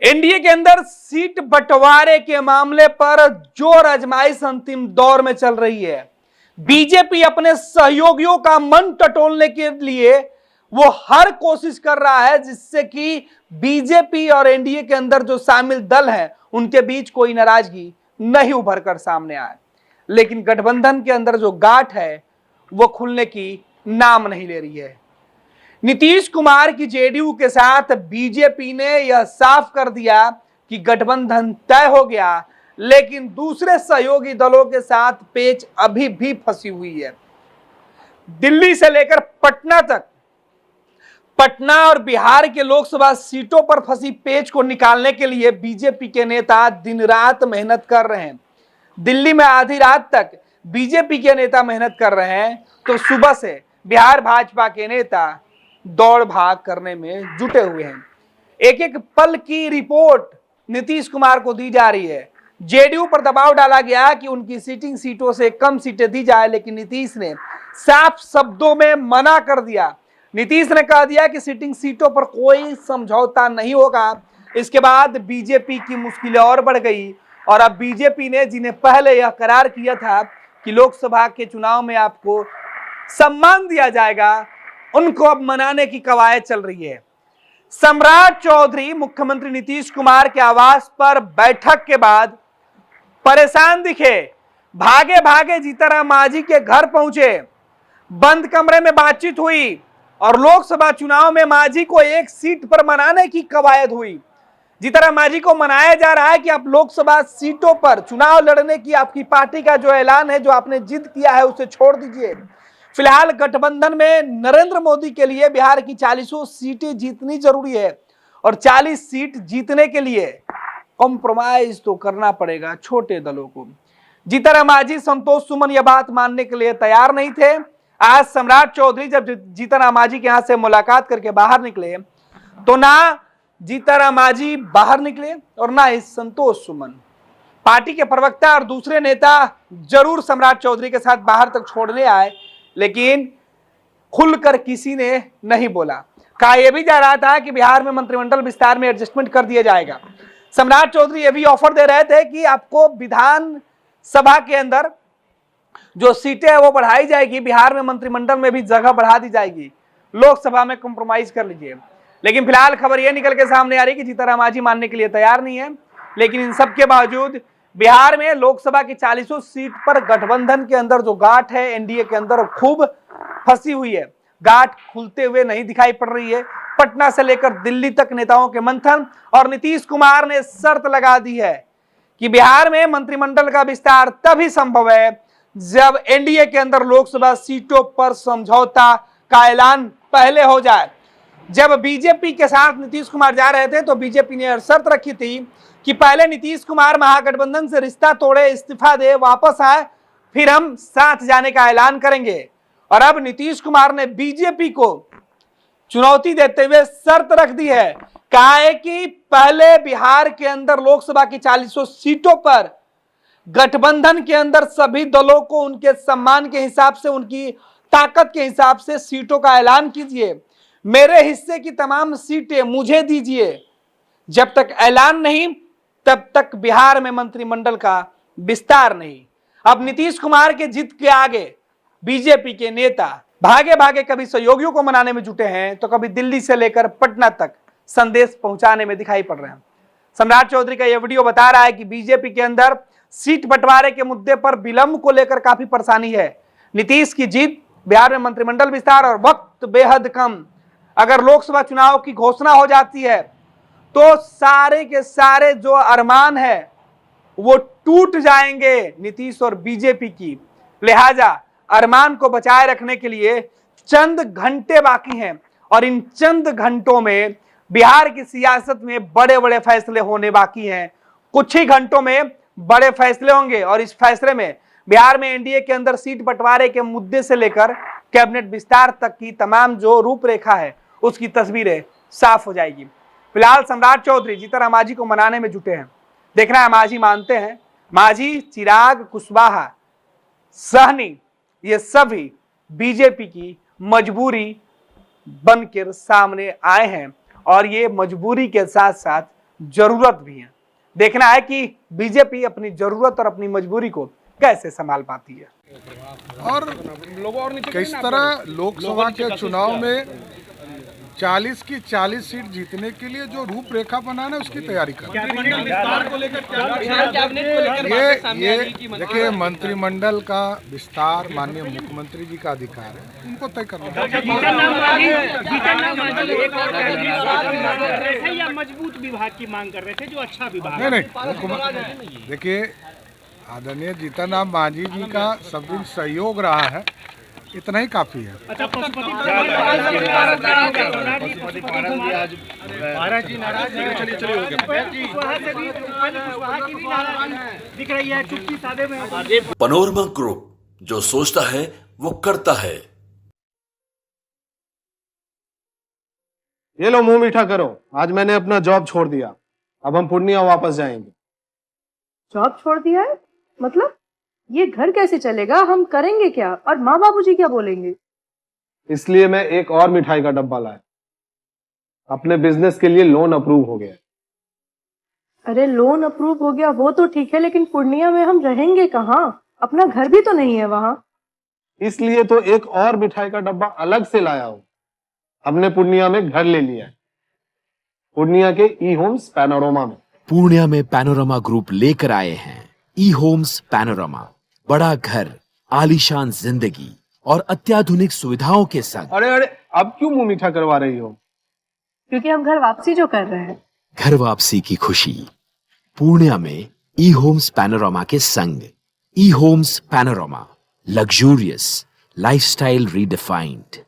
NDA के अंदर seat बंटवारे के मामले पर जोर आजमाइश अंतिम दौर में चल रही है। बीजेपी अपने सहयोगियों का मन टटोलने के लिए वो हर कोशिश कर रहा है जिससे कि बीजेपी और एनडीए के अंदर जो शामिल दल हैं उनके बीच कोई नाराजगी नहीं उभर कर सामने आए। लेकिन गठबंधन के अंदर जो गांठ है वो खुलने की नाम नहीं ले रही है। नीतीश कुमार की जेडीयू के साथ बीजेपी ने यह साफ कर दिया कि गठबंधन तय हो गया, लेकिन दूसरे सहयोगी दलों के साथ पेच अभी भी फंसी हुई है। दिल्ली से लेकर पटना तक, पटना और बिहार के लोकसभा सीटों पर फंसी पेच को निकालने के लिए बीजेपी के नेता दिन रात मेहनत कर रहे हैं। दिल्ली में आधी रात तक बीजेपी के नेता मेहनत कर रहे हैं तो सुबह से बिहार भाजपा के नेता दौड़ भाग करने में जुटे हुए हैं। एक एक पल की रिपोर्ट नीतीश कुमार को दी जा रही है। जेडीयू पर दबाव डाला गया कि उनकी सिटिंग सीटों से कम सीटें दी जाए, लेकिन नीतीश ने साफ शब्दों में मना कर दिया। नीतीश ने कह दिया कि सिटिंग सीटों पर कोई समझौता नहीं होगा। इसके बाद बीजेपी की मुश्किलें और बढ़ गई और अब बीजेपी ने, जिन्हें पहले यह करार किया था कि लोकसभा के चुनाव में आपको सम्मान दिया जाएगा, उनको अब मनाने की कवायद चल रही है। सम्राट चौधरी मुख्यमंत्री नीतीश कुमार के आवास पर बैठक के बाद परेशान दिखे। भागे भागे जीतनराम मांझी के घर पहुंचे, बंद कमरे में बातचीत हुई और लोकसभा चुनाव में मांझी को एक सीट पर मनाने की कवायद हुई। जीतनराम मांझी को मनाया जा रहा है कि आप लोकसभा सीटों पर चुनाव लड़ने की आपकी पार्टी का जो ऐलान है, जो आपने जिद किया है, उसे छोड़ दीजिए। फिलहाल गठबंधन में नरेंद्र मोदी के लिए बिहार की 40 सीटें जीतनी जरूरी है और 40 सीट जीतने के लिए कॉम्प्रोमाइज तो करना पड़ेगा छोटे दलों को। जीतनराम मांझी संतोष सुमन यह बात मानने के लिए तैयार नहीं थे। आज सम्राट चौधरी जब जीतनराम मांझी के यहां से मुलाकात करके बाहर निकले तो ना जीतनराम मांझी बाहर निकले और ना ही संतोष सुमन। पार्टी के प्रवक्ता और दूसरे नेता जरूर सम्राट चौधरी के साथ बाहर तक छोड़ने आए, लेकिन खुलकर किसी ने नहीं बोला। कहा यह भी जा रहा था कि बिहार में मंत्रिमंडल विस्तार में एडजस्टमेंट कर दिया जाएगा। सम्राट चौधरी ये भी ऑफर दे रहे थे कि आपको विधान सभा के अंदर जो सीटें है वो बढ़ाई जाएगी, बिहार में मंत्रिमंडल में भी जगह बढ़ा दी जाएगी, लोकसभा में कॉम्प्रोमाइज कर लीजिए। लेकिन फिलहाल खबर यह निकल के सामने आ रही है कि जीतनराम मांझी मानने के लिए तैयार नहीं है। लेकिन इन सब के बावजूद बिहार में लोकसभा की 40 सीट पर गठबंधन के अंदर जो गांठ है एनडीए के अंदर खूब फंसी हुई है। गांठ खुलते हुए नहीं दिखाई पड़ रही है। पटना से लेकर दिल्ली तक नेताओं के मंथन और नीतीश कुमार ने शर्त लगा दी है कि बिहार में मंत्रिमंडल का विस्तार तभी संभव है जब एनडीए के अंदर लोकसभा सीटों पर समझौता का ऐलान पहले हो जाए। जब बीजेपी के साथ नीतीश कुमार जा रहे थे तो बीजेपी ने शर्त रखी थी कि पहले नीतीश कुमार महागठबंधन से रिश्ता तोड़े, इस्तीफा दे, वापस आए, फिर हम साथ जाने का ऐलान करेंगे। और अब नीतीश कुमार ने बीजेपी को चुनौती देते हुए शर्त रख दी है। कहा है कि पहले बिहार के अंदर लोकसभा की 40 सीटों पर गठबंधन के अंदर सभी दलों को उनके सम्मान के हिसाब से, उनकी ताकत के हिसाब से सीटों का ऐलान कीजिए। मेरे हिस्से की तमाम सीटें मुझे दीजिए। जब तक ऐलान नहीं तब तक बिहार में मंत्रिमंडल का विस्तार नहीं। अब नीतीश कुमार के जिद के आगे बीजेपी के नेता भागे भागे कभी सहयोगियों को मनाने में जुटे हैं तो कभी दिल्ली से लेकर पटना तक संदेश पहुंचाने में दिखाई पड़ रहे हैं। सम्राट चौधरी का यह वीडियो बता रहा है कि बीजेपी के अंदर सीट बंटवारे के मुद्दे पर विलंब को लेकर काफी परेशानी है। नीतीश की जीत, बिहार में मंत्रिमंडल विस्तार और वक्त बेहद कम। अगर लोकसभा चुनाव की घोषणा हो जाती है तो सारे के सारे जो अरमान है वो टूट जाएंगे नीतीश और बीजेपी की। लिहाजा अरमान को बचाए रखने के लिए चंद घंटे बाकी हैं और इन चंद घंटों में बिहार की सियासत में बड़े बड़े फैसले होने बाकी हैं। कुछ ही घंटों में बड़े फैसले होंगे और इस फैसले में बिहार में एनडीए के अंदर सीट बंटवारे के मुद्दे से लेकर कैबिनेट विस्तार तक की तमाम जो रूपरेखा है उसकी तस्वीरें साफ हो जाएगी। फिलहाल सम्राट चौधरी जीतनराम मांझी को मनाने में जुटे हैं। देखना है मांझी मानते हैं। मांझी, चिराग, कुशवाहा, सहनी, ये सभी बीजेपी की मजबूरी बनकर सामने आए हैं और ये मजबूरी के साथ साथ जरूरत भी है। देखना है कि बीजेपी अपनी जरूरत और अपनी मजबूरी को कैसे संभाल पाती है। और किस तरह लोकसभा के चुनाव में 40 की 40 सीट जीतने के लिए जो रूपरेखा बनाना है उसकी तैयारी कर ये देखिए, मंत्रिमंडल का विस्तार माननीय मुख्यमंत्री जी का अधिकार है, उनको तय करना है। या मजबूत विभाग की मांग कर रहे थे जो अच्छा विभाग नहीं, देखिए आदरणीय जीतन राम मांझी जी का सब दिन सहयोग रहा है, इतना ही काफी है। अच्छा, दिख रही है चुप्पी साधे में। पैनोरमा ग्रुप, जो सोचता है वो करता है। ये लो मुंह मीठा करो, आज मैंने अपना जॉब छोड़ दिया, अब हम पूर्णिया वापस जाएंगे। जॉब छोड़ दिया है? मतलब ये घर कैसे चलेगा? हम करेंगे क्या? और माँ बाबूजी क्या बोलेंगे? इसलिए मैं एक और मिठाई का डब्बा लाया, अपने बिजनेस के लिए लोन अप्रूव हो गया। अरे लोन अप्रूव हो गया वो तो ठीक है, लेकिन पूर्णिया में हम रहेंगे कहाँ? अपना घर भी तो नहीं है वहाँ। इसलिए तो एक और मिठाई का डब्बा अलग से लाया हूँ। हमने पूर्णिया में घर ले लिया है, पूर्णिया के ई होम्स पैनोरमा में। पूर्णिया में पैनोरमा ग्रुप लेकर आए हैं ई होम्स पैनोरमा। बड़ा घर, आलीशान जिंदगी और अत्याधुनिक सुविधाओं के संग। अरे अब क्यों मुंह मीठा करवा रही हो? क्योंकि हम घर वापसी जो कर रहे हैं। घर वापसी की खुशी पूर्णिया में ई होम्स पैनोरमा के संग। ई homes panorama, luxurious lifestyle redefined.